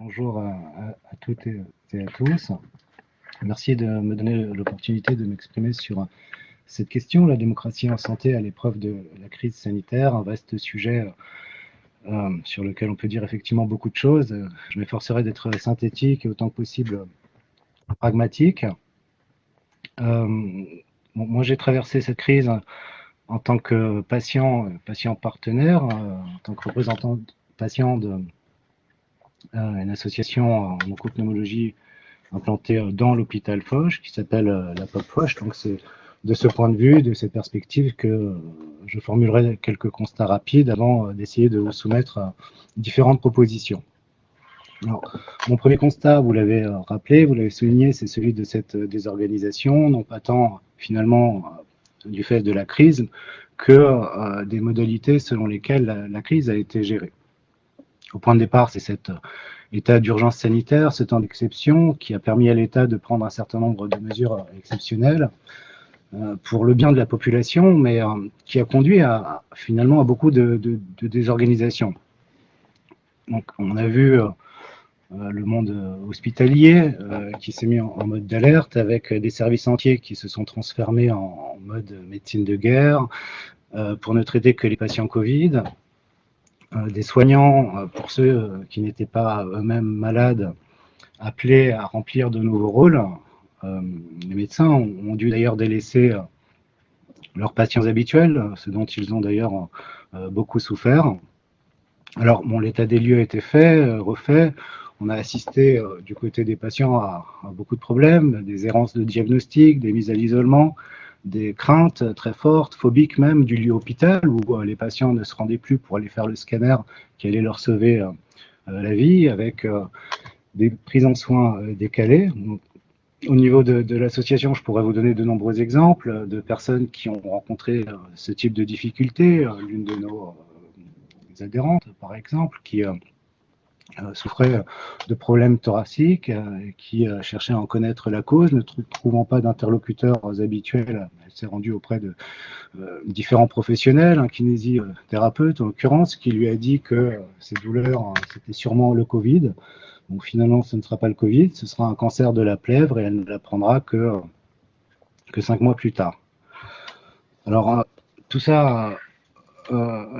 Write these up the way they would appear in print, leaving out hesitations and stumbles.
Bonjour à toutes et à tous. Merci de me donner l'opportunité de m'exprimer sur cette question, la démocratie en santé à l'épreuve de la crise sanitaire, un vaste sujet sur lequel on peut dire effectivement beaucoup de choses. Je m'efforcerai d'être synthétique et autant que possible pragmatique. Moi, j'ai traversé cette crise en tant que patient partenaire, en tant que représentant patient d'une association en oncopneumologie implanté dans l'hôpital Foch, qui s'appelle la POP Foch. Donc c'est de ce point de vue, de cette perspective, que je formulerai quelques constats rapides avant d'essayer de vous soumettre différentes propositions. Alors, mon premier constat, vous l'avez rappelé, vous l'avez souligné, c'est celui de cette désorganisation, non pas tant finalement du fait de la crise que des modalités selon lesquelles la crise a été gérée. Au point de départ, c'est cet état d'urgence sanitaire, ce temps d'exception qui a permis à l'État de prendre un certain nombre de mesures exceptionnelles pour le bien de la population, mais qui a conduit finalement à beaucoup de désorganisation. Donc, on a vu le monde hospitalier qui s'est mis en mode d'alerte avec des services entiers qui se sont transformés en mode médecine de guerre pour ne traiter que les patients Covid. Des soignants, pour ceux qui n'étaient pas eux-mêmes malades, appelés à remplir de nouveaux rôles. Les médecins ont dû d'ailleurs délaisser leurs patients habituels, ce dont ils ont d'ailleurs beaucoup souffert. Alors, bon, l'état des lieux a été fait, refait. On a assisté du côté des patients à beaucoup de problèmes, des errances de diagnostic, des mises à l'isolement, des craintes très fortes, phobiques même, du lieu hôpital, où les patients ne se rendaient plus pour aller faire le scanner qui allait leur sauver la vie, avec des prises en soins décalées. Donc, au niveau de l'association, je pourrais vous donner de nombreux exemples de personnes qui ont rencontré ce type de difficultés. L'une de nos adhérentes, par exemple, qui souffrait de problèmes thoraciques, qui cherchait à en connaître la cause, ne trouvant pas d'interlocuteurs habituels. Elle s'est rendue auprès de différents professionnels, un kinésithérapeute en l'occurrence, qui lui a dit que ces douleurs, c'était sûrement le Covid. Donc finalement, ce ne sera pas le Covid, ce sera un cancer de la plèvre et elle ne l'apprendra que 5 mois plus tard. Alors, tout ça,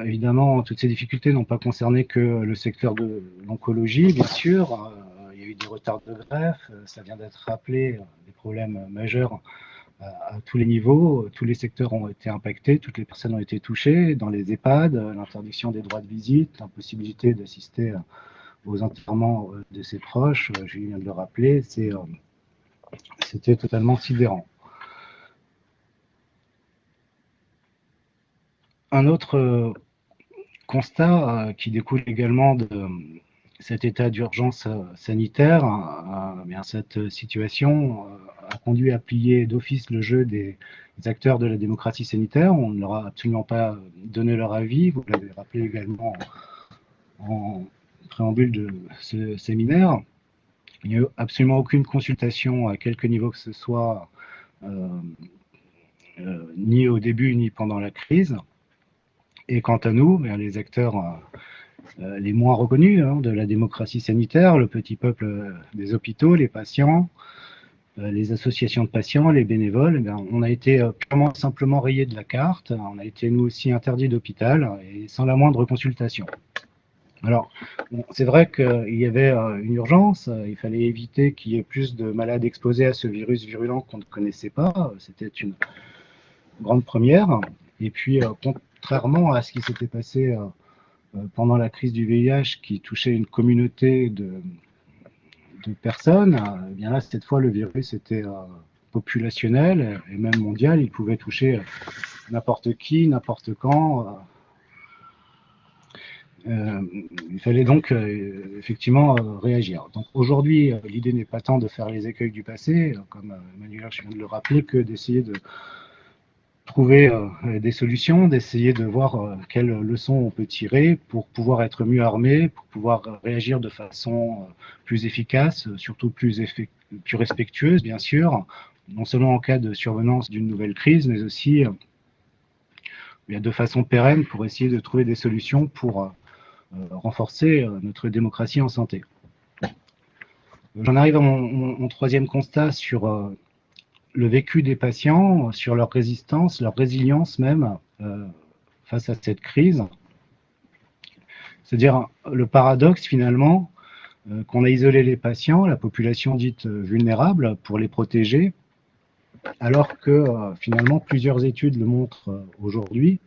évidemment, toutes ces difficultés n'ont pas concerné que le secteur de l'oncologie, bien sûr. Il y a eu des retards de greffe, ça vient d'être rappelé, des problèmes majeurs à tous les niveaux. Tous les secteurs ont été impactés, toutes les personnes ont été touchées. Dans les EHPAD, l'interdiction des droits de visite, l'impossibilité d'assister aux enterrements de ses proches, je viens de le rappeler, c'était totalement sidérant. Un autre constat qui découle également de cet état d'urgence sanitaire, bien cette situation a conduit à plier d'office le jeu des acteurs de la démocratie sanitaire. On ne leur a absolument pas donné leur avis, vous l'avez rappelé également en préambule de ce séminaire. Il n'y a eu absolument aucune consultation à quelque niveau que ce soit, ni au début ni pendant la crise. Et quant à nous, les acteurs les moins reconnus de la démocratie sanitaire, le petit peuple des hôpitaux, les patients, les associations de patients, les bénévoles, on a été purement simplement rayés de la carte. On a été nous aussi interdits d'hôpital et sans la moindre consultation. Alors, bon, c'est vrai qu'il y avait une urgence, il fallait éviter qu'il y ait plus de malades exposés à ce virus virulent qu'on ne connaissait pas. C'était une grande première. Et puis, contrairement à ce qui s'était passé pendant la crise du VIH qui touchait une communauté de personnes, eh bien là, cette fois, le virus était populationnel et même mondial. Il pouvait toucher n'importe qui, n'importe quand. Il fallait donc effectivement réagir. Donc aujourd'hui, l'idée n'est pas tant de faire les écueils du passé, comme Emmanuel je viens de le rappeler, que d'essayer de trouver des solutions, d'essayer de voir quelles leçons on peut tirer pour pouvoir être mieux armé, pour pouvoir réagir de façon plus efficace, surtout plus respectueuse, bien sûr, non seulement en cas de survenance d'une nouvelle crise, mais aussi de façon pérenne pour essayer de trouver des solutions pour renforcer notre démocratie en santé. J'en arrive à mon troisième constat sur le vécu des patients, sur leur résistance, leur résilience même face à cette crise. C'est-à-dire le paradoxe finalement qu'on a isolé les patients, la population dite vulnérable, pour les protéger, alors que finalement plusieurs études le montrent aujourd'hui,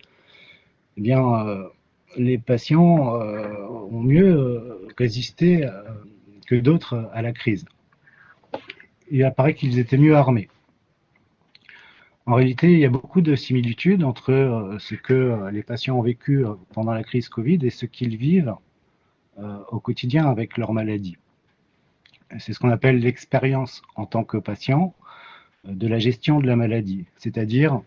eh bien les patients ont mieux résisté que d'autres à la crise. Il apparaît qu'ils étaient mieux armés. En réalité, il y a beaucoup de similitudes entre ce que les patients ont vécu pendant la crise Covid et ce qu'ils vivent au quotidien avec leur maladie. C'est ce qu'on appelle l'expérience en tant que patient de la gestion de la maladie, c'est-à-dire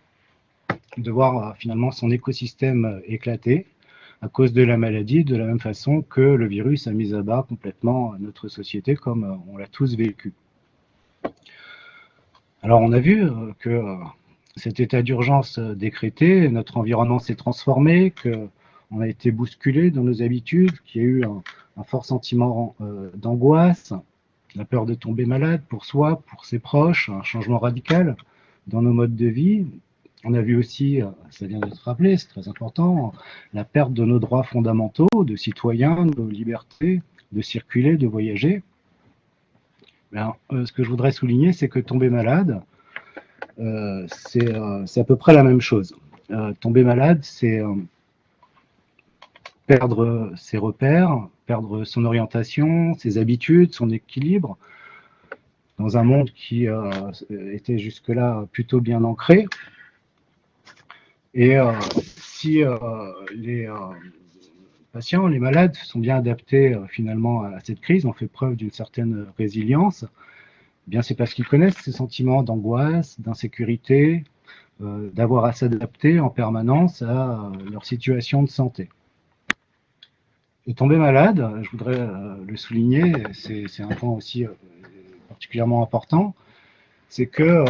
de voir finalement son écosystème éclater à cause de la maladie, de la même façon que le virus a mis à bas complètement notre société comme on l'a tous vécu. Alors on a vu que cet état d'urgence décrété, notre environnement s'est transformé, qu'on a été bousculé dans nos habitudes, qu'il y a eu un fort sentiment d'angoisse, la peur de tomber malade pour soi, pour ses proches, un changement radical dans nos modes de vie. On a vu aussi, ça vient d'être rappelé, c'est très important, la perte de nos droits fondamentaux de citoyens, de nos libertés, de circuler, de voyager. Ben, ce que je voudrais souligner, c'est que tomber malade, c'est à peu près la même chose. Tomber malade, c'est perdre ses repères, perdre son orientation, ses habitudes, son équilibre, dans un monde qui était jusque-là plutôt bien ancré. Et si les patients, les malades sont bien adaptés finalement à cette crise, ont fait preuve d'une certaine résilience, eh bien c'est parce qu'ils connaissent ces sentiments d'angoisse, d'insécurité, d'avoir à s'adapter en permanence à leur situation de santé. Et tomber malade, je voudrais le souligner, c'est un point aussi particulièrement important, c'est que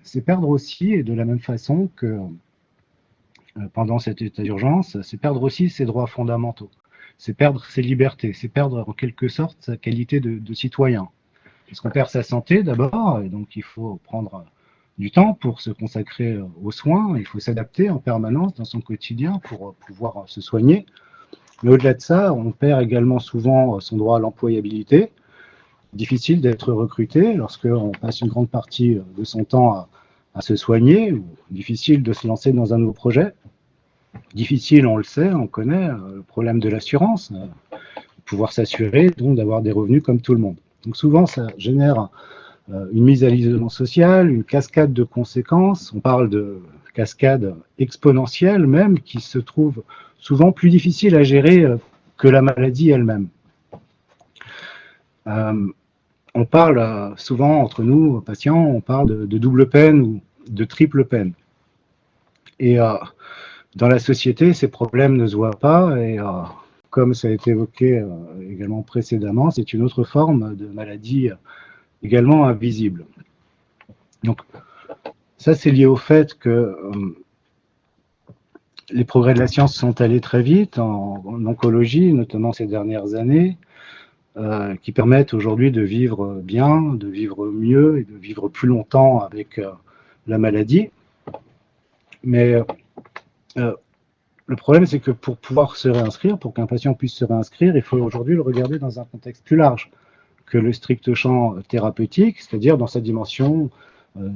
c'est perdre aussi, et de la même façon que pendant cet état d'urgence, c'est perdre aussi ses droits fondamentaux, c'est perdre ses libertés, c'est perdre en quelque sorte sa qualité de citoyen. Parce qu'on perd sa santé d'abord, et donc il faut prendre du temps pour se consacrer aux soins, il faut s'adapter en permanence dans son quotidien pour pouvoir se soigner. Mais au-delà de ça, on perd également souvent son droit à l'employabilité. Difficile d'être recruté lorsqu'on passe une grande partie de son temps à se soigner, ou difficile de se lancer dans un nouveau projet. Difficile, on le sait, on connaît le problème de l'assurance, pouvoir s'assurer donc d'avoir des revenus comme tout le monde. Donc souvent, ça génère une mise à l'isolement social, une cascade de conséquences. On parle de cascade exponentielle même, qui se trouve souvent plus difficile à gérer que la maladie elle-même. On parle souvent entre nous, patients, on parle de double peine ou de triple peine. Et dans la société, ces problèmes ne se voient pas, et comme ça a été évoqué également précédemment, c'est une autre forme de maladie également invisible. Donc, ça, c'est lié au fait que les progrès de la science sont allés très vite en oncologie, notamment ces dernières années, qui permettent aujourd'hui de vivre bien, de vivre mieux et de vivre plus longtemps avec la maladie. Mais le problème, c'est que pour pouvoir se réinscrire, pour qu'un patient puisse se réinscrire, il faut aujourd'hui le regarder dans un contexte plus large que le strict champ thérapeutique, c'est-à-dire dans sa dimension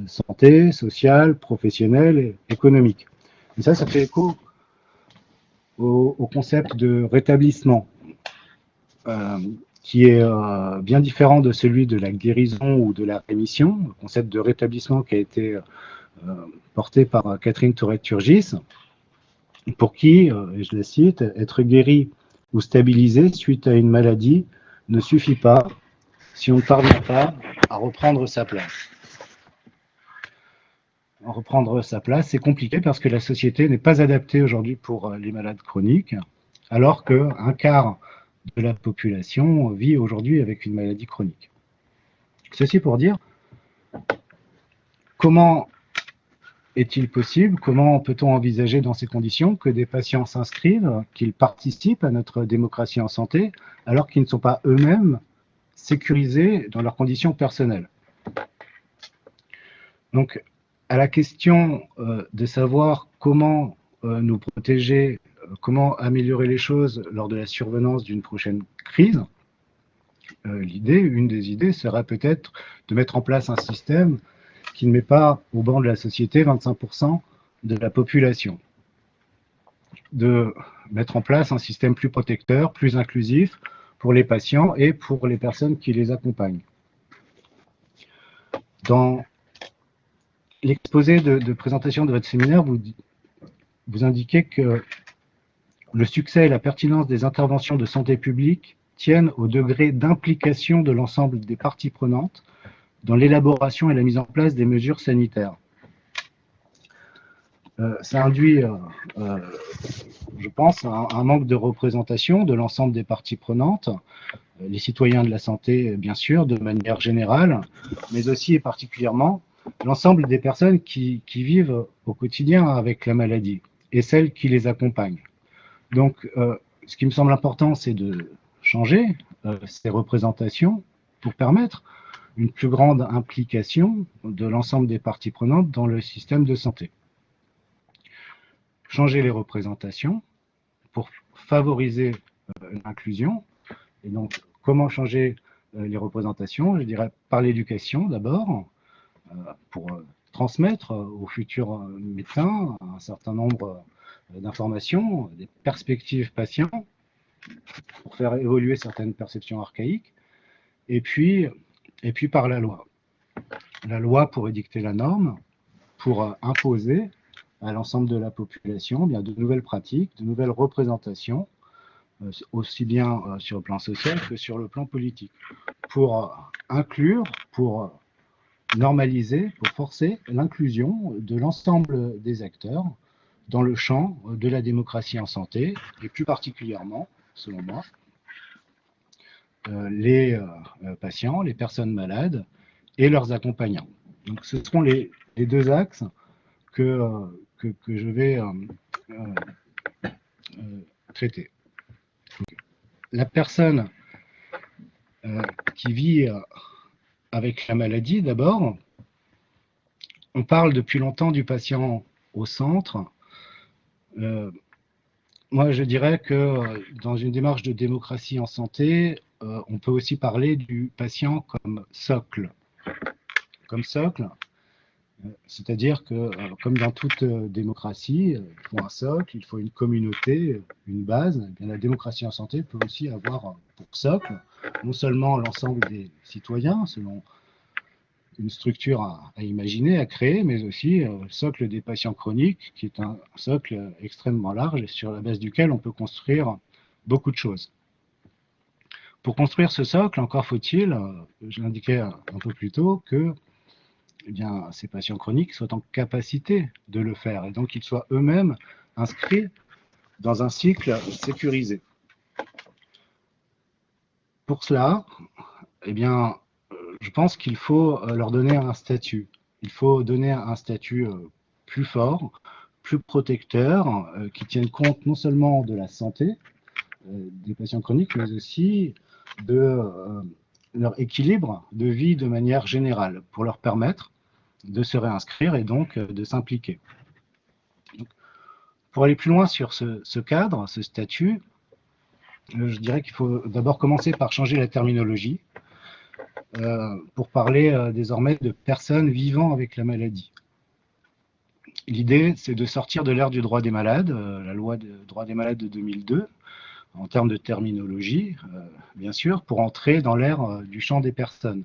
santé, sociale, professionnelle et économique. Et ça fait écho au concept de rétablissement, qui est bien différent de celui de la guérison ou de la rémission, le concept de rétablissement qui a été porté par Catherine Tourette-Turgis, pour qui, et je la cite, être guéri ou stabilisé suite à une maladie ne suffit pas si on ne parvient pas à reprendre sa place. Reprendre sa place, c'est compliqué parce que la société n'est pas adaptée aujourd'hui pour les malades chroniques, alors qu'un quart de la population vit aujourd'hui avec une maladie chronique. Ceci pour dire, comment est-il possible, comment peut-on envisager dans ces conditions que des patients s'inscrivent, qu'ils participent à notre démocratie en santé, alors qu'ils ne sont pas eux-mêmes sécurisés dans leurs conditions personnelles. Donc, à la question de savoir comment nous protéger, comment améliorer les choses lors de la survenance d'une prochaine crise, une des idées serait peut-être de mettre en place un système qui ne met pas au banc de la société 25% de la population, de mettre en place un système plus protecteur, plus inclusif pour les patients et pour les personnes qui les accompagnent. Dans l'exposé de présentation de votre séminaire, vous indiquez que le succès et la pertinence des interventions de santé publique tiennent au degré d'implication de l'ensemble des parties prenantes dans l'élaboration et la mise en place des mesures sanitaires. Ça induit, je pense, un manque de représentation de l'ensemble des parties prenantes, les citoyens de la santé, bien sûr, de manière générale, mais aussi et particulièrement l'ensemble des personnes qui vivent au quotidien avec la maladie et celles qui les accompagnent. Donc, ce qui me semble important, c'est de changer ces représentations pour permettre une plus grande implication de l'ensemble des parties prenantes dans le système de santé. Changer les représentations pour favoriser l'inclusion. Et donc, comment changer les représentations? Je dirais par l'éducation d'abord, pour transmettre aux futurs médecins un certain nombre d'informations, des perspectives patients, pour faire évoluer certaines perceptions archaïques, et puis par la loi. La loi pour édicter la norme, pour imposer à l'ensemble de la population bien, de nouvelles pratiques, de nouvelles représentations, aussi bien sur le plan social que sur le plan politique, pour inclure, pour normaliser, pour forcer l'inclusion de l'ensemble des acteurs dans le champ de la démocratie en santé, et plus particulièrement, selon moi, les patients, les personnes malades et leurs accompagnants. Donc ce seront les deux axes que je vais traiter. Donc, la personne qui vit avec la maladie, d'abord, on parle depuis longtemps du patient au centre. Moi, je dirais que dans une démarche de démocratie en santé, on peut aussi parler du patient comme socle. Comme socle, c'est-à-dire que, comme dans toute démocratie, il faut un socle, il faut une communauté, une base. Et bien, la démocratie en santé peut aussi avoir pour socle non seulement l'ensemble des citoyens, selon une structure à imaginer, à créer, mais aussi le socle des patients chroniques, qui est un socle extrêmement large et sur la base duquel on peut construire beaucoup de choses. Pour construire ce socle, encore faut-il, je l'indiquais un peu plus tôt, que eh bien, ces patients chroniques soient en capacité de le faire et donc qu'ils soient eux-mêmes inscrits dans un cycle sécurisé. Pour cela, eh bien, je pense qu'il faut leur donner un statut. Il faut donner un statut plus fort, plus protecteur, qui tienne compte non seulement de la santé des patients chroniques, mais aussi de leur équilibre de vie de manière générale, pour leur permettre de se réinscrire et donc de s'impliquer. Pour aller plus loin sur ce cadre, ce statut, je dirais qu'il faut d'abord commencer par changer la terminologie pour parler désormais de personnes vivant avec la maladie. L'idée, c'est de sortir de l'ère du droit des malades, la loi du droit des malades de 2002, en termes de terminologie, bien sûr, pour entrer dans l'ère du champ des personnes.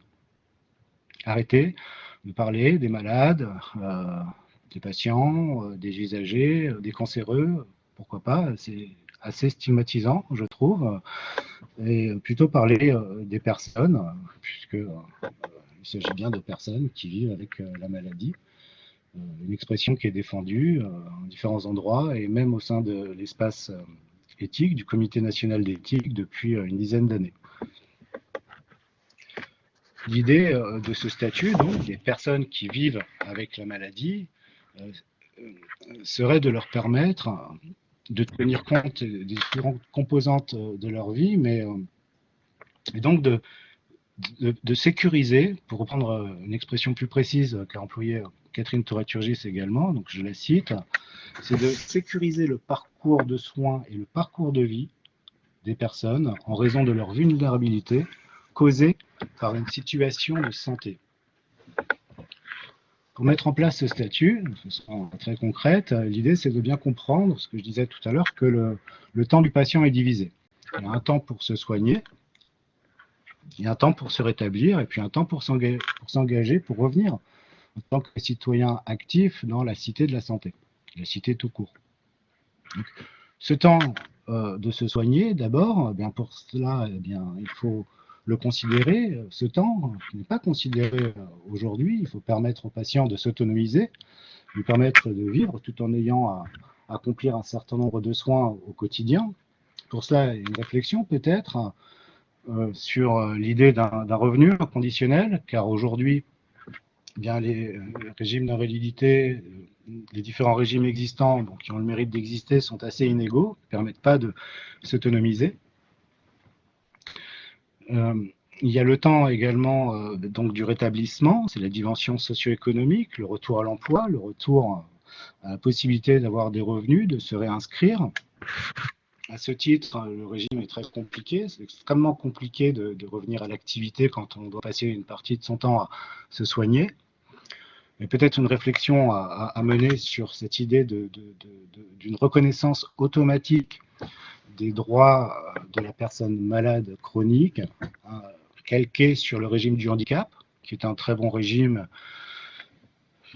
Arrêter de parler des malades, des patients, des usagers, des cancéreux, pourquoi pas, c'est assez stigmatisant, je trouve, et plutôt parler des personnes, puisqu'il s'agit bien de personnes qui vivent avec la maladie, une expression qui est défendue en différents endroits et même au sein de l'espace éthique, du Comité national d'éthique depuis une dizaine d'années. L'idée de ce statut, donc, des personnes qui vivent avec la maladie, serait de leur permettre de tenir compte des différentes composantes de leur vie, mais et donc de sécuriser, pour reprendre une expression plus précise qu'a employée Catherine Toraturgis également, donc je la cite, c'est de sécuriser le parcours de soins et le parcours de vie des personnes en raison de leur vulnérabilité causée par une situation de santé. Pour mettre en place ce statut, de façon très concrète, l'idée c'est de bien comprendre ce que je disais tout à l'heure, que le temps du patient est divisé. Il y a un temps pour se soigner, il y a un temps pour se rétablir, et puis un temps pour s'engager, pour revenir en tant que citoyen actif dans la cité de la santé, la cité tout court. Donc, ce temps de se soigner, d'abord, pour cela, il faut le considérer, ce temps qui n'est pas considéré aujourd'hui. Il faut permettre au patient de s'autonomiser, lui permettre de vivre tout en ayant à accomplir un certain nombre de soins au quotidien. Pour cela, une réflexion peut-être sur l'idée d'un revenu conditionnel, car aujourd'hui, les régimes d'invalidité, les différents régimes existants, donc, qui ont le mérite d'exister, sont assez inégaux, ne permettent pas de s'autonomiser. Il y a le temps également donc du rétablissement, c'est la dimension socio-économique, le retour à l'emploi, le retour à la possibilité d'avoir des revenus, de se réinscrire. À ce titre, le régime est très compliqué. C'est extrêmement compliqué de revenir à l'activité quand on doit passer une partie de son temps à se soigner. Mais peut-être une réflexion à mener sur cette idée d'une reconnaissance automatique des droits de la personne malade chronique, calquée sur le régime du handicap, qui est un très bon régime,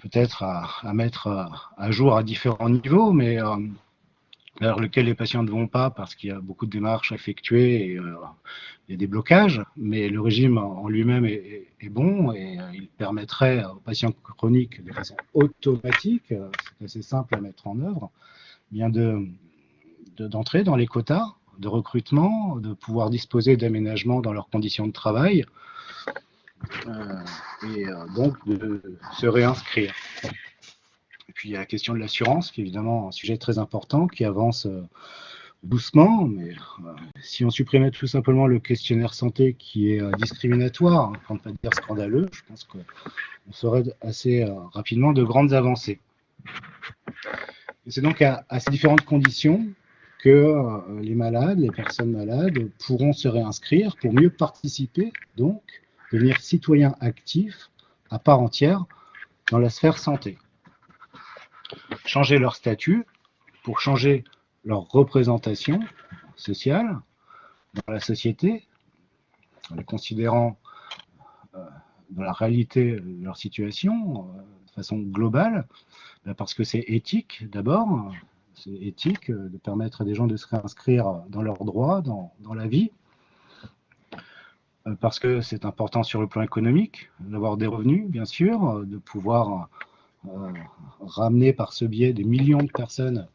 peut-être à mettre à jour à différents niveaux, mais vers lequel les patients ne vont pas parce qu'il y a beaucoup de démarches à effectuer et il y a des blocages, mais le régime en lui-même est bon et il permettrait aux patients chroniques de façon automatique, c'est assez simple à mettre en œuvre, bien d'entrer dans les quotas de recrutement, de pouvoir disposer d'aménagements dans leurs conditions de travail et donc de se réinscrire. Et puis il y a la question de l'assurance, qui est évidemment un sujet très important, qui avance doucement, mais si on supprimait tout simplement le questionnaire santé qui est discriminatoire, hein, pour ne pas dire scandaleux, je pense qu'on ferait assez rapidement de grandes avancées. Et c'est donc à ces différentes conditions que les malades, les personnes malades, pourront se réinscrire pour mieux participer, donc devenir citoyens actifs à part entière dans la sphère santé. Changer leur statut pour changer leur représentation sociale dans la société, en les considérant dans la réalité de leur situation de façon globale, parce que c'est éthique d'abord, c'est éthique de permettre à des gens de se réinscrire dans leurs droits, dans la vie, parce que c'est important sur le plan économique, d'avoir des revenus, bien sûr, de pouvoir ramener par ce biais des millions de personnes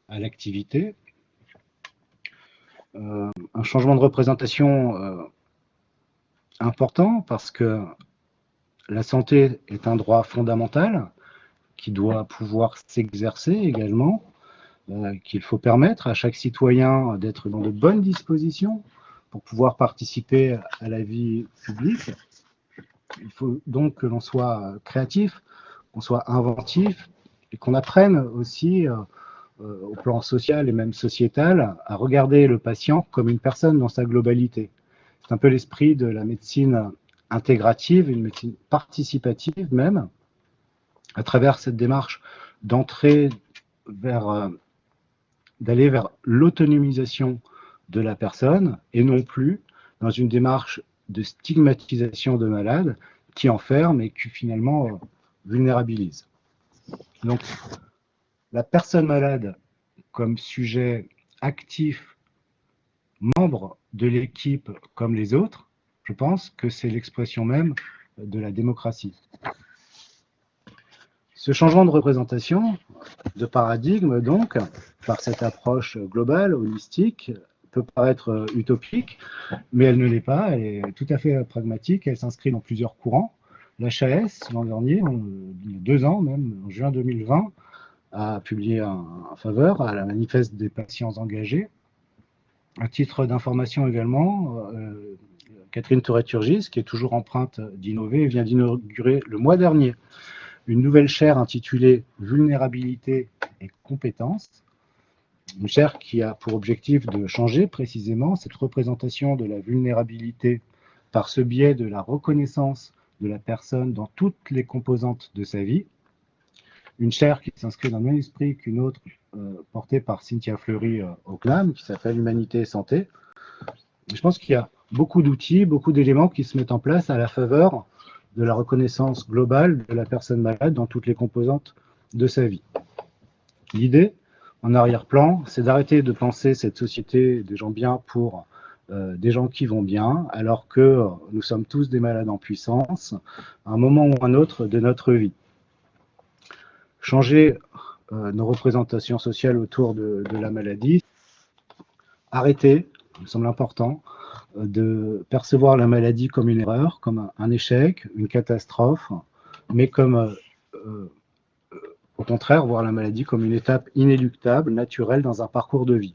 à l'activité. Un changement de représentation important parce que la santé est un droit fondamental qui doit pouvoir s'exercer également, qu'il faut permettre à chaque citoyen d'être dans de bonnes dispositions pour pouvoir participer à la vie publique. Il faut donc que l'on soit créatif, qu'on soit inventif et qu'on apprenne aussi au plan social et même sociétal à regarder le patient comme une personne dans sa globalité. C'est un peu l'esprit de la médecine intégrative, une médecine participative même, à travers cette démarche d'entrer d'aller vers l'autonomisation de la personne et non plus dans une démarche de stigmatisation de malades qui enferme et qui finalement vulnérabilise. Donc, la personne malade comme sujet actif, membre de l'équipe comme les autres, je pense que c'est l'expression même de la démocratie. Ce changement de représentation, de paradigme donc, par cette approche globale, holistique, peut paraître utopique, mais elle ne l'est pas, elle est tout à fait pragmatique, elle s'inscrit dans plusieurs courants. L'HAS, l'an dernier, il y a 2 ans même, en juin 2020, a publié en faveur à la manifeste des patients engagés. À titre d'information également, Catherine Tourret-Turgis, qui est toujours empreinte d'innover, vient d'inaugurer le mois dernier une nouvelle chaire intitulée Vulnérabilité et compétences. Une chaire qui a pour objectif de changer précisément cette représentation de la vulnérabilité par ce biais de la reconnaissance de la personne dans toutes les composantes de sa vie. Une chaire qui s'inscrit dans le même esprit qu'une autre portée par Cynthia Fleury au CNAM, qui s'appelle Humanité et Santé. Je pense qu'il y a beaucoup d'outils, beaucoup d'éléments qui se mettent en place à la faveur de la reconnaissance globale de la personne malade dans toutes les composantes de sa vie. L'idée, en arrière-plan, c'est d'arrêter de penser cette société des gens bien pour des gens qui vont bien, alors que nous sommes tous des malades en puissance, à un moment ou un autre de notre vie. Changer nos représentations sociales autour de la maladie, arrêter, il me semble important, de percevoir la maladie comme une erreur, comme un échec, une catastrophe, mais comme, au contraire, voir la maladie comme une étape inéluctable, naturelle dans un parcours de vie.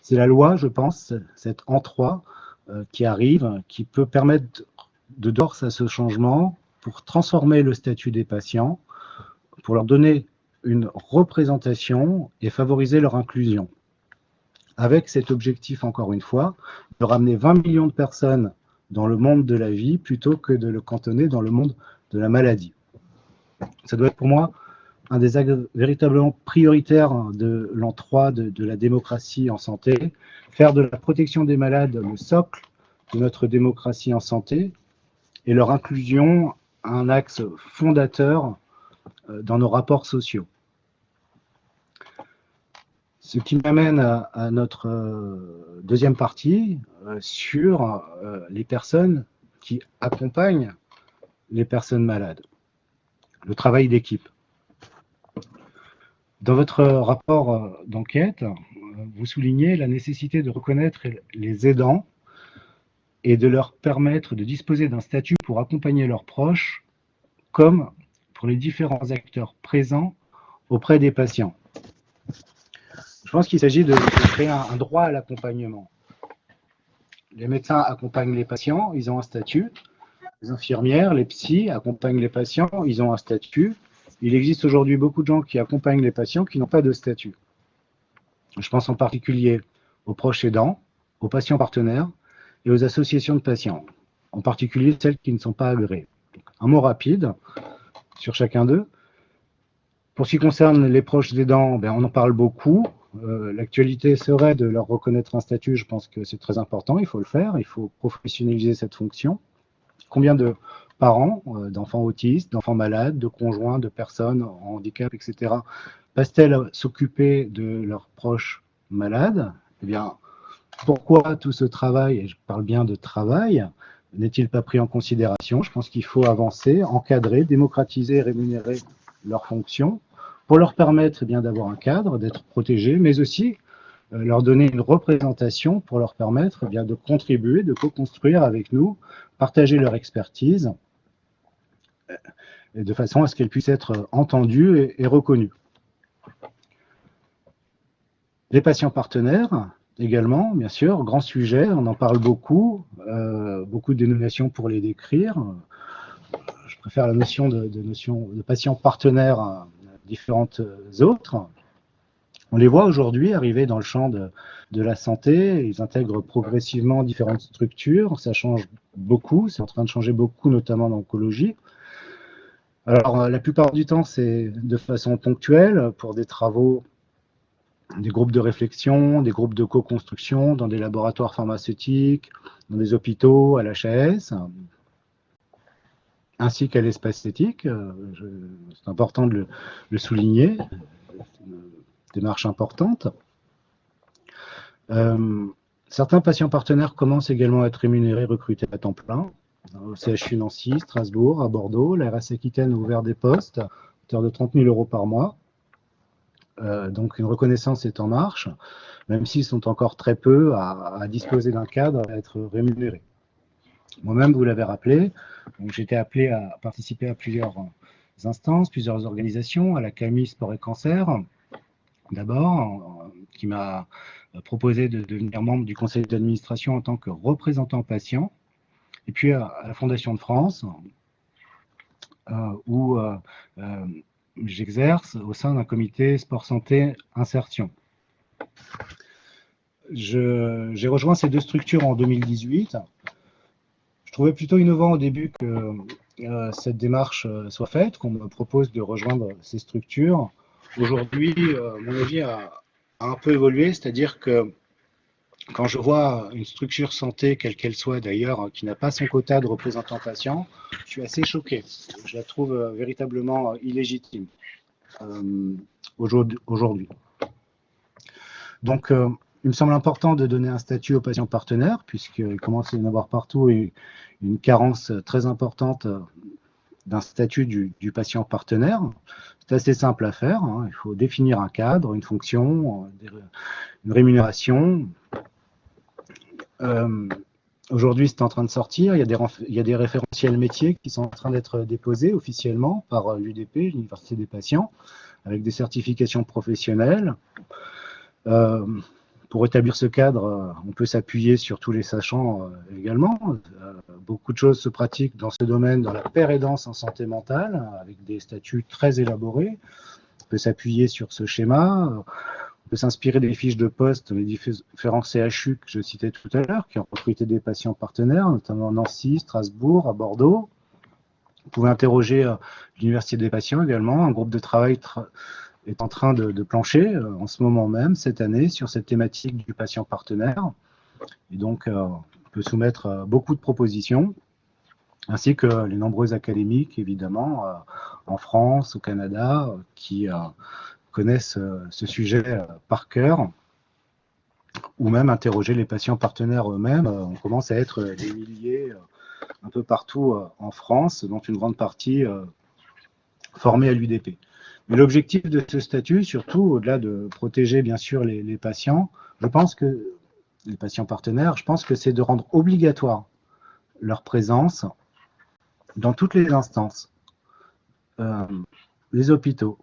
C'est la loi, je pense, cette en 3 qui arrive, qui peut permettre de force à ce changement pour transformer le statut des patients, pour leur donner une représentation et favoriser leur inclusion. Avec cet objectif, encore une fois, de ramener 20 millions de personnes dans le monde de la vie plutôt que de le cantonner dans le monde de la maladie. Ça doit être pour moi un des axes véritablement prioritaires de l'an 3 de la démocratie en santé, faire de la protection des malades le socle de notre démocratie en santé et leur inclusion un axe fondateur dans nos rapports sociaux. Ce qui m'amène à notre deuxième partie sur les personnes qui accompagnent les personnes malades, le travail d'équipe. Dans votre rapport d'enquête, vous soulignez la nécessité de reconnaître les aidants et de leur permettre de disposer d'un statut pour accompagner leurs proches, comme pour les différents acteurs présents auprès des patients. Je pense qu'il s'agit de créer un droit à l'accompagnement. Les médecins accompagnent les patients, ils ont un statut. Les infirmières, les psys accompagnent les patients, ils ont un statut. Il existe aujourd'hui beaucoup de gens qui accompagnent les patients qui n'ont pas de statut. Je pense en particulier aux proches aidants, aux patients partenaires et aux associations de patients, en particulier celles qui ne sont pas agréées. Un mot rapide sur chacun d'eux. Pour ce qui concerne les proches aidants, on en parle beaucoup. L'actualité serait de leur reconnaître un statut. Je pense que c'est très important, il faut le faire, il faut professionnaliser cette fonction. Combien de parents, d'enfants autistes, d'enfants malades, de conjoints, de personnes en handicap, etc., passent-elles à s'occuper de leurs proches malades? Eh bien, pourquoi tout ce travail, et je parle bien de travail, n'est-il pas pris en considération? Je pense qu'il faut avancer, encadrer, démocratiser et rémunérer leurs fonctions pour leur permettre d'avoir un cadre, d'être protégés, mais aussi leur donner une représentation pour leur permettre de contribuer, de co-construire avec nous, partager leur expertise, de façon à ce qu'elle puisse être entendue et reconnue. Les patients partenaires, également, bien sûr, grand sujet, on en parle beaucoup, beaucoup de dénominations pour les décrire. Je préfère la notion de patient partenaire à différentes autres. On les voit aujourd'hui arriver dans le champ de la santé, ils intègrent progressivement différentes structures, ça change beaucoup, c'est en train de changer beaucoup, notamment dans l'oncologie. Alors, la plupart du temps, c'est de façon ponctuelle, pour des travaux, des groupes de réflexion, des groupes de co-construction, dans des laboratoires pharmaceutiques, dans des hôpitaux, à l'HAS, ainsi qu'à l'espace éthique, c'est important de le souligner. Démarche importante. Certains patients partenaires commencent également à être rémunérés, recrutés à temps plein. Au CHU Nancy, Strasbourg, à Bordeaux, la RS Aquitaine a ouvert des postes à hauteur de 30 000 € par mois. Donc une reconnaissance est en marche, même s'ils sont encore très peu à disposer d'un cadre, à être rémunérés. Moi-même, vous l'avez rappelé, j'ai été appelé à participer à plusieurs instances, plusieurs organisations, à la CAMI Sport et Cancer, d'abord, qui m'a proposé de devenir membre du conseil d'administration en tant que représentant patient. Et puis à la Fondation de France, où j'exerce au sein d'un comité sport santé insertion. J'ai rejoint ces deux structures en 2018. Je trouvais plutôt innovant au début que cette démarche soit faite, qu'on me propose de rejoindre ces structures. Aujourd'hui, mon avis a un peu évolué, c'est-à-dire que quand je vois une structure santé, quelle qu'elle soit d'ailleurs, qui n'a pas son quota de représentants patients, je suis assez choqué. Je la trouve véritablement illégitime aujourd'hui. Donc, il me semble important de donner un statut aux patients partenaires, puisqu'il commence à y en avoir partout et une carence très importante d'un statut du patient partenaire. C'est assez simple à faire. Hein. Il faut définir un cadre, une fonction, une rémunération. Aujourd'hui, c'est en train de sortir. Il y a des référentiels métiers qui sont en train d'être déposés officiellement par l'UDP, l'Université des patients, avec des certifications professionnelles. Pour établir ce cadre, on peut s'appuyer sur tous les sachants également. Beaucoup de choses se pratiquent dans ce domaine, dans la pair-aidance en santé mentale, avec des statuts très élaborés. On peut s'appuyer sur ce schéma. On peut s'inspirer des fiches de poste, les différents CHU que je citais tout à l'heure, qui ont recruté des patients partenaires, notamment à Nancy, Strasbourg, à Bordeaux. Vous pouvez interroger l'Université des patients également. Un groupe de travail est en train de plancher en ce moment même, cette année, sur cette thématique du patient partenaire. Et donc, on peut soumettre beaucoup de propositions, ainsi que les nombreux académiques, évidemment, en France, au Canada, qui connaissent ce sujet par cœur, ou même interroger les patients partenaires eux-mêmes. On commence à être des milliers un peu partout en France, dont une grande partie formée à l'UDP. Mais l'objectif de ce statut, surtout au-delà de protéger bien sûr les patients, je pense que les patients partenaires, je pense que c'est de rendre obligatoire leur présence dans toutes les instances, les hôpitaux,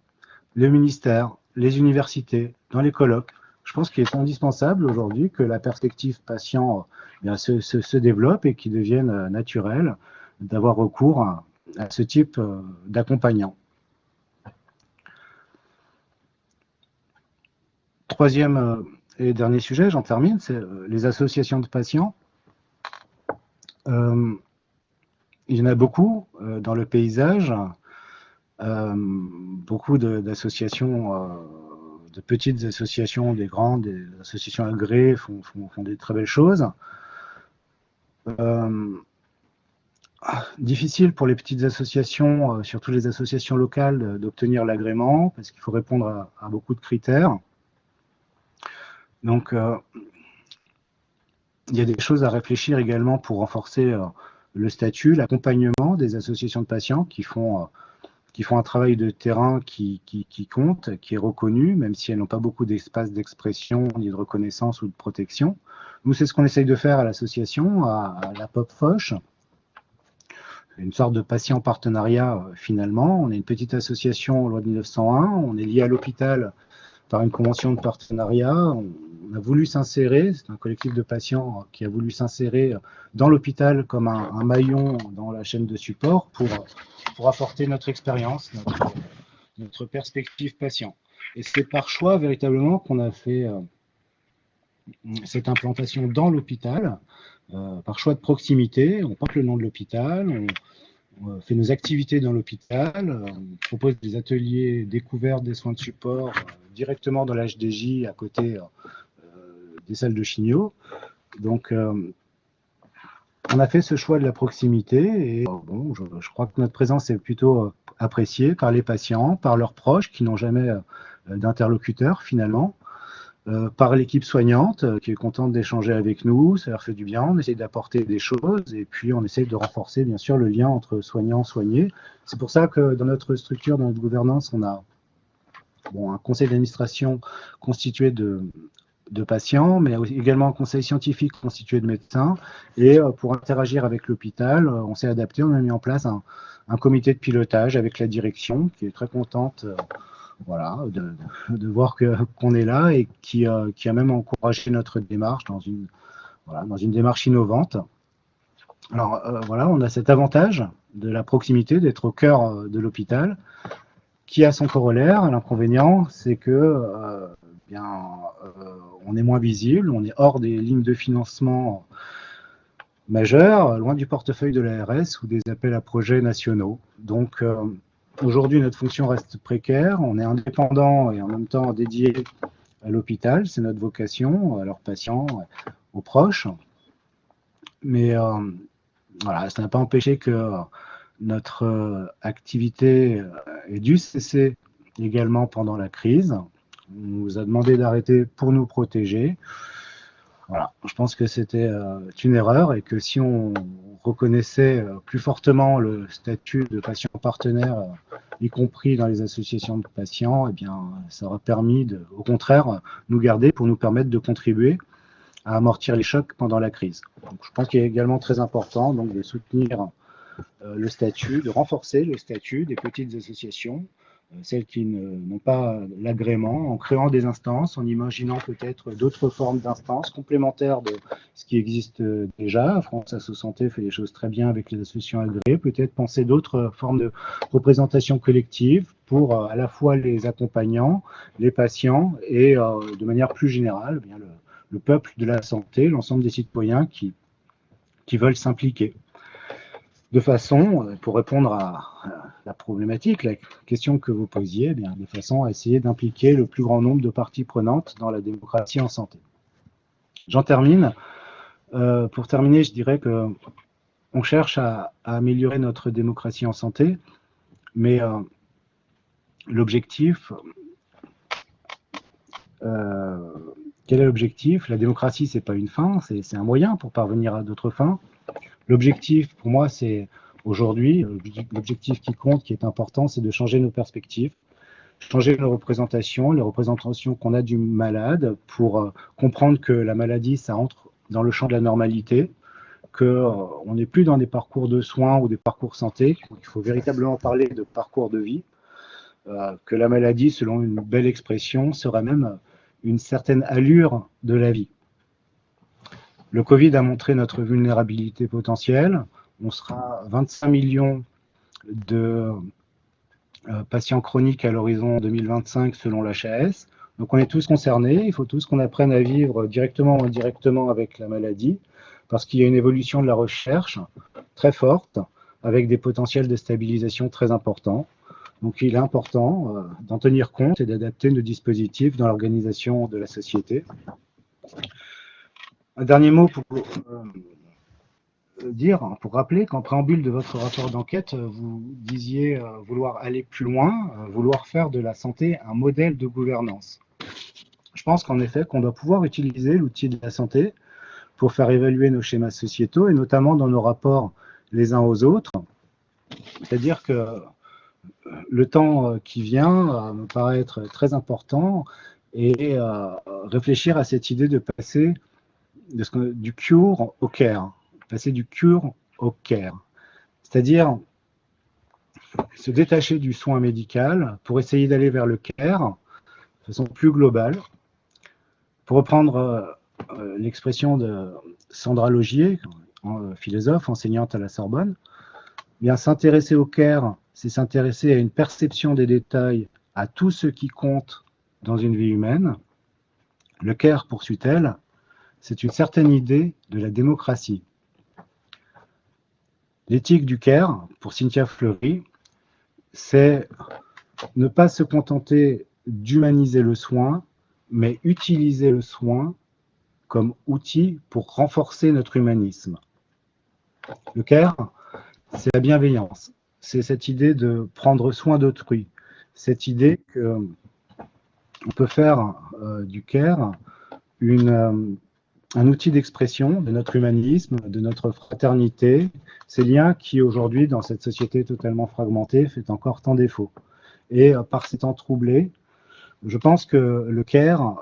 le ministère, les universités, dans les colloques. Je pense qu'il est indispensable aujourd'hui que la perspective patient se développe et qu'il devienne naturel d'avoir recours à ce type d'accompagnant. Troisième et dernier sujet, j'en termine, c'est les associations de patients. Il y en a beaucoup dans le paysage, beaucoup d'associations, de petites associations, des grandes, des associations agréées font des très belles choses. Difficile pour les petites associations, surtout les associations locales, d'obtenir l'agrément, parce qu'il faut répondre à beaucoup de critères. Donc, il y a des choses à réfléchir également pour renforcer le statut, l'accompagnement des associations de patients qui font un travail de terrain qui compte, qui est reconnu, même si elles n'ont pas beaucoup d'espace d'expression, ni de reconnaissance ou de protection. Nous, c'est ce qu'on essaye de faire à l'association, à la POP-FOCH, une sorte de patient partenariat finalement. On est une petite association loi de 1901, on est lié à l'hôpital par une convention de partenariat. On a voulu s'insérer, c'est un collectif de patients qui a voulu s'insérer dans l'hôpital comme un maillon dans la chaîne de support pour apporter notre expérience, notre perspective patient. Et c'est par choix véritablement qu'on a fait cette implantation dans l'hôpital, par choix de proximité. On porte le nom de l'hôpital, on fait nos activités dans l'hôpital, on propose des ateliers découvertes des soins de support directement dans l'HDJ à côté des salles de chimio. Donc, on a fait ce choix de la proximité et bon, je crois que notre présence est plutôt appréciée par les patients, par leurs proches qui n'ont jamais d'interlocuteur finalement, par l'équipe soignante qui est contente d'échanger avec nous, ça leur fait du bien, on essaie d'apporter des choses et puis on essaie de renforcer bien sûr le lien entre soignants et soignés. C'est pour ça que dans notre structure, dans notre gouvernance, on a un conseil d'administration constitué de patients, mais également un conseil scientifique constitué de médecins. Et pour interagir avec l'hôpital, on s'est adapté, on a mis en place un comité de pilotage avec la direction qui est très contente voilà, de voir qu'on est là et qui a même encouragé notre démarche dans une démarche innovante. Alors voilà, on a cet avantage de la proximité, d'être au cœur de l'hôpital, qui a son corollaire. L'inconvénient, c'est que on est moins visible, on est hors des lignes de financement majeures, loin du portefeuille de l'ARS ou des appels à projets nationaux. Donc aujourd'hui, notre fonction reste précaire, on est indépendant et en même temps dédié à l'hôpital, c'est notre vocation, à leurs patients, aux proches. Mais voilà, ça n'a pas empêché que notre activité ait dû cesser également pendant la crise. On nous a demandé d'arrêter pour nous protéger. Voilà, je pense que c'était une erreur et que si on reconnaissait plus fortement le statut de patient partenaire, y compris dans les associations de patients, eh bien, ça aurait permis au contraire, nous garder pour nous permettre de contribuer à amortir les chocs pendant la crise. Donc, je pense qu'il est également très important donc, de soutenir le statut, de renforcer le statut des petites associations, celles qui n'ont pas l'agrément, en créant des instances, en imaginant peut-être d'autres formes d'instances complémentaires de ce qui existe déjà. France Asso Santé fait des choses très bien avec les associations agréées, peut-être penser d'autres formes de représentation collective pour à la fois les accompagnants, les patients et de manière plus générale, eh bien, le peuple de la santé, l'ensemble des citoyens qui veulent s'impliquer. De façon, pour répondre à la problématique, la question que vous posiez, eh bien, de façon à essayer d'impliquer le plus grand nombre de parties prenantes dans la démocratie en santé. J'en termine. Pour terminer, je dirais que on cherche à améliorer notre démocratie en santé, mais l'objectif, quel est l'objectif? La démocratie, c'est pas une fin, c'est un moyen pour parvenir à d'autres fins. L'objectif, pour moi, c'est aujourd'hui, l'objectif qui compte, qui est important, c'est de changer nos perspectives, changer nos représentations, les représentations qu'on a du malade, pour comprendre que la maladie, ça entre dans le champ de la normalité, qu'on n'est plus dans des parcours de soins ou des parcours santé, qu'il faut véritablement parler de parcours de vie, que la maladie, selon une belle expression, sera même une certaine allure de la vie. Le Covid a montré notre vulnérabilité potentielle. On sera 25 millions de patients chroniques à l'horizon 2025 selon l'HAS. Donc on est tous concernés. Il faut tous qu'on apprenne à vivre directement ou indirectement avec la maladie parce qu'il y a une évolution de la recherche très forte avec des potentiels de stabilisation très importants. Donc il est important d'en tenir compte et d'adapter nos dispositifs dans l'organisation de la société. Un dernier mot pour pour rappeler qu'en préambule de votre rapport d'enquête, vous disiez vouloir aller plus loin, vouloir faire de la santé un modèle de gouvernance. Je pense qu'en effet, qu'on doit pouvoir utiliser l'outil de la santé pour faire évaluer nos schémas sociétaux et notamment dans nos rapports les uns aux autres. C'est-à-dire que le temps qui vient me paraît être très important et réfléchir à cette idée de passer du cure au care. Passer du cure au care. C'est-à-dire se détacher du soin médical pour essayer d'aller vers le care de façon plus globale. Pour reprendre l'expression de Sandra Logier, philosophe, enseignante à la Sorbonne, bien s'intéresser au care, c'est s'intéresser à une perception des détails, à tout ce qui compte dans une vie humaine. Le care, poursuit-elle, c'est une certaine idée de la démocratie. L'éthique du care, pour Cynthia Fleury, c'est ne pas se contenter d'humaniser le soin, mais utiliser le soin comme outil pour renforcer notre humanisme. Le care, c'est la bienveillance, c'est cette idée de prendre soin d'autrui, cette idée qu'on peut faire du care un outil d'expression de notre humanisme, de notre fraternité, ces liens qui aujourd'hui, dans cette société totalement fragmentée, fait encore tant défaut. Et par ces temps troublés, je pense que le care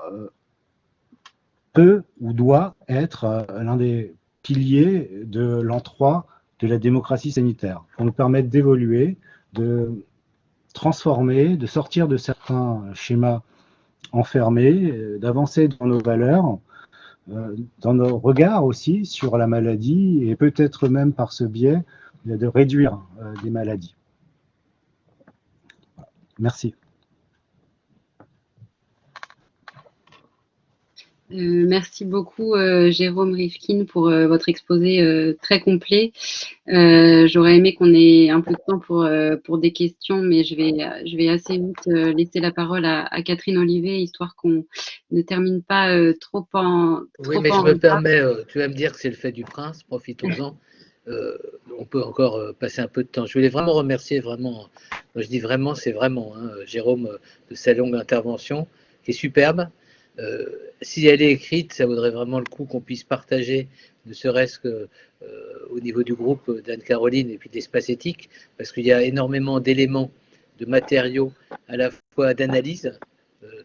peut ou doit être l'un des piliers de l'an 3 de la démocratie sanitaire, pour nous permettre d'évoluer, de transformer, de sortir de certains schémas enfermés, d'avancer dans nos valeurs, dans nos regards aussi sur la maladie et peut-être même par ce biais de réduire des maladies. Merci. Merci beaucoup Jérôme Rifkin pour votre exposé très complet. J'aurais aimé qu'on ait un peu de temps pour des questions, mais je vais assez vite laisser la parole à Catherine Olivet, histoire qu'on ne termine pas trop en Oui, mais je me permets, tu vas me dire que c'est le fait du prince, profitons-en. On peut encore passer un peu de temps. Je voulais vraiment remercier, vraiment, moi je dis vraiment, c'est vraiment, hein, Jérôme, de sa longue intervention, qui est superbe. Si elle est écrite, ça vaudrait vraiment le coup qu'on puisse partager, ne serait-ce que au niveau du groupe d'Anne-Caroline et puis de l'espace éthique, parce qu'il y a énormément d'éléments, de matériaux, à la fois d'analyse,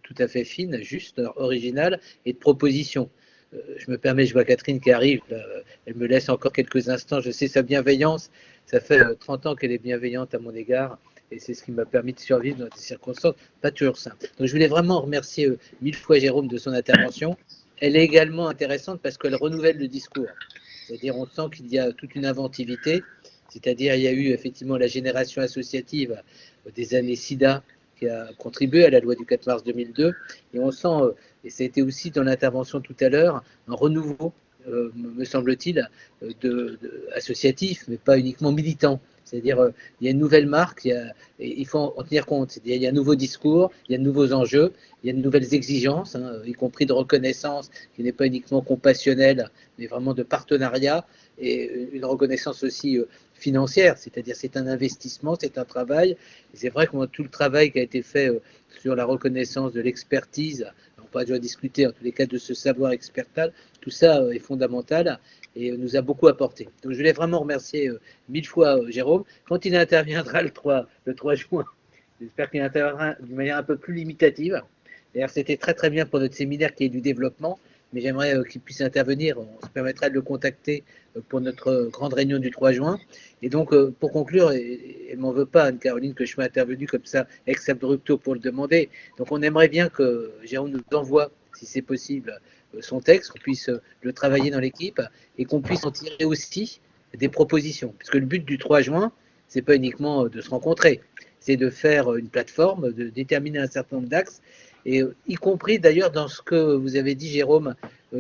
tout à fait fine, juste, originale, et de propositions. Je me permets, je vois Catherine qui arrive, là, elle me laisse encore quelques instants, je sais sa bienveillance, ça fait 30 ans qu'elle est bienveillante à mon égard, et c'est ce qui m'a permis de survivre dans des circonstances pas toujours simples. Donc je voulais vraiment remercier 1000 fois Jérôme de son intervention. Elle est également intéressante parce qu'elle renouvelle le discours. C'est-à-dire on sent qu'il y a toute une inventivité, c'est-à-dire il y a eu effectivement la génération associative des années SIDA qui a contribué à la loi du 4 mars 2002, et on sent, et ça a été aussi dans l'intervention tout à l'heure, un renouveau, me semble-t-il, associatif, mais pas uniquement militant. C'est-à-dire, il y a une nouvelle marque, et il faut en tenir compte. C'est-à-dire, il y a un nouveau discours, il y a de nouveaux enjeux, il y a de nouvelles exigences, hein, y compris de reconnaissance, qui n'est pas uniquement compassionnelle, mais vraiment de partenariat, et une reconnaissance aussi financière, c'est-à-dire c'est un investissement, c'est un travail. Et c'est vrai que moi, tout le travail qui a été fait sur la reconnaissance de l'expertise, on pourra déjà discuter en tous les cas de ce savoir expertal, tout ça est fondamental et nous a beaucoup apporté. Donc je voulais vraiment remercier 1000 fois Jérôme. Quand il interviendra le 3 juin, j'espère qu'il interviendra d'une manière un peu plus limitative. D'ailleurs, c'était très très bien pour notre séminaire qui est du développement, mais j'aimerais qu'il puisse intervenir. On se permettra de le contacter pour notre grande réunion du 3 juin. Et donc, pour conclure, elle ne m'en veut pas, Anne-Caroline, que je sois intervenu comme ça, ex abrupto, pour le demander. Donc, on aimerait bien que Jérôme nous envoie, si c'est possible, son texte, qu'on puisse le travailler dans l'équipe et qu'on puisse en tirer aussi des propositions. Puisque le but du 3 juin, c'est pas uniquement de se rencontrer, c'est de faire une plateforme, de déterminer un certain nombre d'axes, et y compris d'ailleurs dans ce que vous avez dit, Jérôme,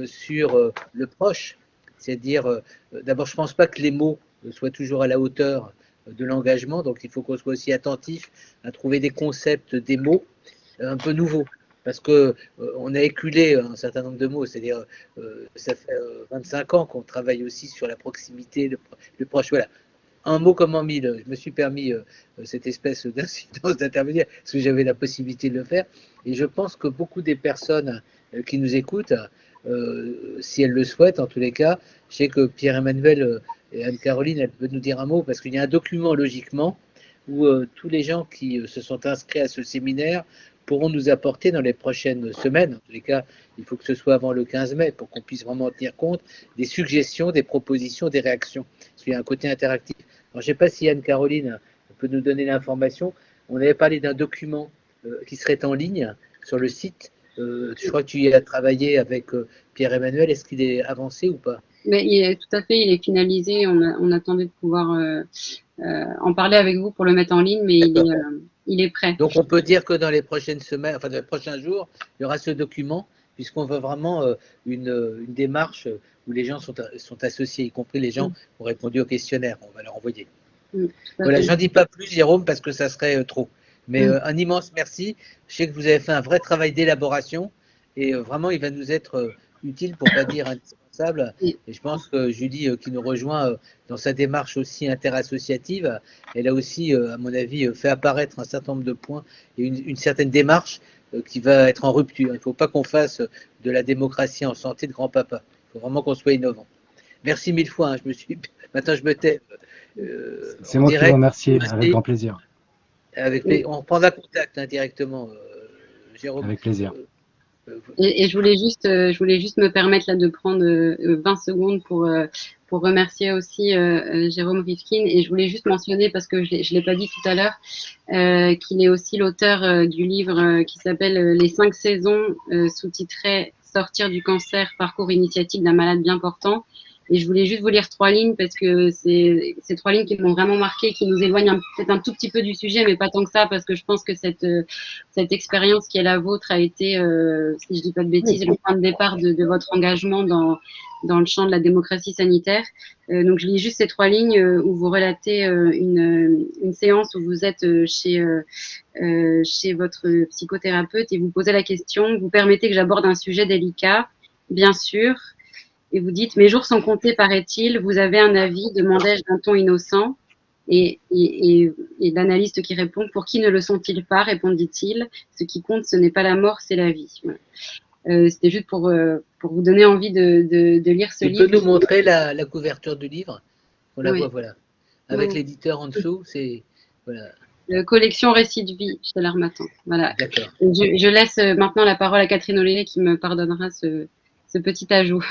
sur le proche. C'est-à-dire, d'abord, je ne pense pas que les mots soient toujours à la hauteur de l'engagement, donc il faut qu'on soit aussi attentif à trouver des concepts, des mots un peu nouveaux. Parce qu'on a éculé un certain nombre de mots, c'est-à-dire ça fait 25 ans qu'on travaille aussi sur la proximité, le proche. Voilà. Un mot comme en mille. Je me suis permis cette espèce d'incidence d'intervenir parce que j'avais la possibilité de le faire. Et je pense que beaucoup des personnes qui nous écoutent, si elles le souhaitent, en tous les cas, je sais que Pierre-Emmanuel et Anne-Caroline, elles peuvent nous dire un mot parce qu'il y a un document logiquement où tous les gens qui se sont inscrits à ce séminaire pourront nous apporter dans les prochaines semaines, en tous les cas, il faut que ce soit avant le 15 mai pour qu'on puisse vraiment tenir compte des suggestions, des propositions, des réactions. Parce qu'il y a un côté interactif. Alors, je ne sais pas si Anne-Caroline peut nous donner l'information. On avait parlé d'un document qui serait en ligne sur le site. Je crois que tu y as travaillé avec Pierre-Emmanuel. Est-ce qu'il est avancé ou pas? Mais tout à fait, il est finalisé. On attendait de pouvoir en parler avec vous pour le mettre en ligne, mais il est prêt. Donc on peut dire que dans les prochaines semaines, enfin dans les prochains jours, il y aura ce document, puisqu'on veut vraiment une démarche où les gens sont associés, y compris les gens qui ont répondu au questionnaire. On va leur envoyer. Voilà, j'en dis pas plus, Jérôme, parce que ça serait trop. Mais un immense merci. Je sais que vous avez fait un vrai travail d'élaboration et vraiment, il va nous être utile, pour ne pas dire indispensable. Et je pense que Julie, qui nous rejoint dans sa démarche aussi interassociative, elle a aussi, à mon avis, fait apparaître un certain nombre de points et une certaine démarche qui va être en rupture. Il ne faut pas qu'on fasse de la démocratie en santé de grand-papa. Il faut vraiment qu'on soit innovant. Merci 1000 fois. Hein. Maintenant, je me tais. C'est moi qui vous remercie, avec grand plaisir. On reprendra contact directement, Jérôme. Avec plaisir. Et je voulais juste me permettre là de prendre 20 secondes pour remercier aussi Jérôme Rifkin. Et je voulais juste mentionner, parce que je ne l'ai pas dit tout à l'heure, qu'il est aussi l'auteur du livre qui s'appelle Les 5 saisons, sous-titré Sortir du cancer, parcours initiatique d'un malade bien portant. Et je voulais juste vous lire 3 lignes parce que c'est 3 lignes qui m'ont vraiment marqué, qui nous éloignent peut-être un tout petit peu du sujet, mais pas tant que ça, parce que je pense que cette expérience qui est la vôtre a été, si je dis pas de bêtises, le point de départ de votre engagement dans le champ de la démocratie sanitaire. Donc je lis juste ces 3 lignes où vous relatez une séance où vous êtes chez votre psychothérapeute et vous posez la question, vous permettez que j'aborde un sujet délicat, bien sûr. Et vous dites, mes jours sont comptés, paraît-il, vous avez un avis, demandai-je d'un ton innocent. Et l'analyste qui répond, pour qui ne le sont-ils pas, répondit-il, ce qui compte, ce n'est pas la mort, c'est la vie. Voilà. C'était juste pour vous donner envie de lire ce livre. Tu peux nous montrer la couverture du livre? On la Oui. voit, voilà. Avec Oui. l'éditeur en dessous, c'est... Voilà. Collection Récits de vie chez l'Harmattan. Voilà. D'accord. Je laisse maintenant la parole à Catherine Ollier qui me pardonnera ce petit ajout.